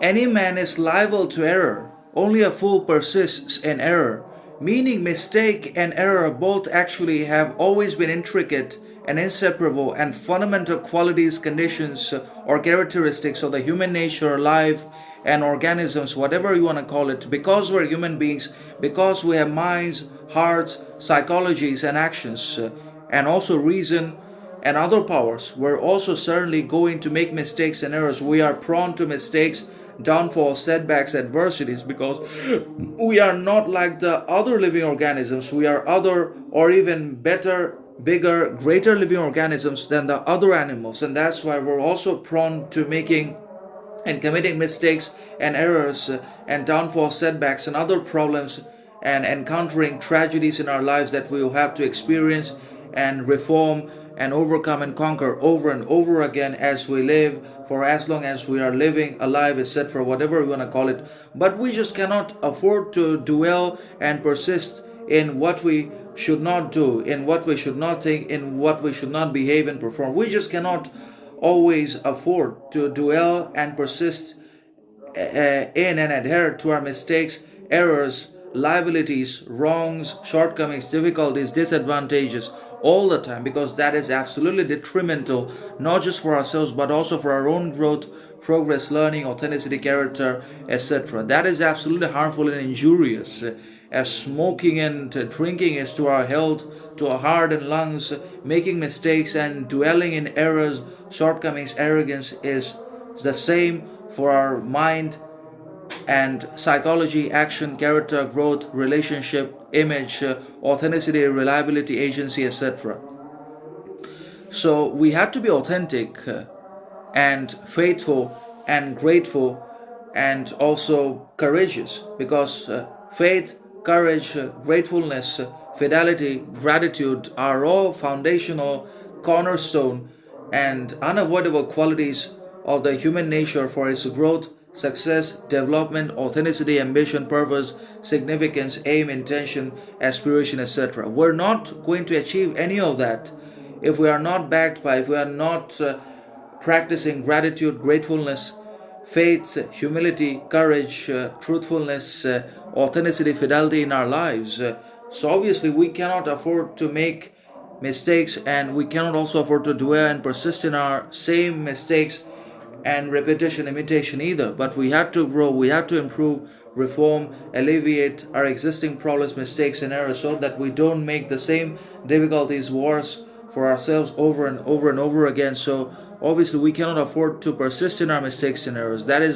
Any man is liable to error. Only a fool persists in error. Meaning, mistake and error both actually have always been intricate and inseparable and fundamental qualities, conditions, or characteristics of the human nature, life, and organisms, whatever you want to call it. Because we're human beings, because we have minds, hearts, psychologies, and actions, and also reason and other powers, we're also certainly going to make mistakes and errors. We are prone to mistakes, downfalls, setbacks, adversities, because we are not like the other living organisms. We are other, or even better, bigger, greater living organisms than the other animals, and that's why we're also prone to making and committing mistakes and errors and downfalls, setbacks, and other problems, and encountering tragedies in our lives that we will have to experience and reform and overcome and conquer over and over again as we live, for as long as we are living, alive, etc., whatever we want to call it. But we just cannot afford to dwell and persist in what we should not do, in what we should not think, in what we should not behave and perform. We just cannot always afford to dwell and persist in and adhere to our mistakes, errors, liabilities, wrongs, shortcomings, difficulties, disadvantages all the time, because that is absolutely detrimental, not just for ourselves but also for our own growth, progress, learning, authenticity, character, etc. That is absolutely harmful and injurious, as smoking and drinking is to our health, to our heart and lungs. Making mistakes and dwelling in errors, shortcomings, arrogance is the same for our mind and psychology, action, character, growth, relationship, image, authenticity, reliability, agency, etc. So we have to be authentic and faithful and grateful and also courageous, because faith, courage, gratefulness, fidelity, gratitude are all foundational, cornerstone, and unavoidable qualities of the human nature for its growth, success, development, authenticity, ambition, purpose, significance, aim, intention, aspiration, etc. We're not going to achieve any of that if we are not backed by, if we are not practicing gratitude, gratefulness, faith, humility, courage, truthfulness, authenticity, fidelity in our lives. So obviously we cannot afford to make mistakes, and we cannot also afford to dwell and persist in our same mistakes and repetition, imitation either. But we have to grow, we have to improve, reform, alleviate our existing problems, mistakes, and errors, so that we don't make the same difficulties worse for ourselves over and over and over again. So obviously we cannot afford to persist in our mistakes and errors. That is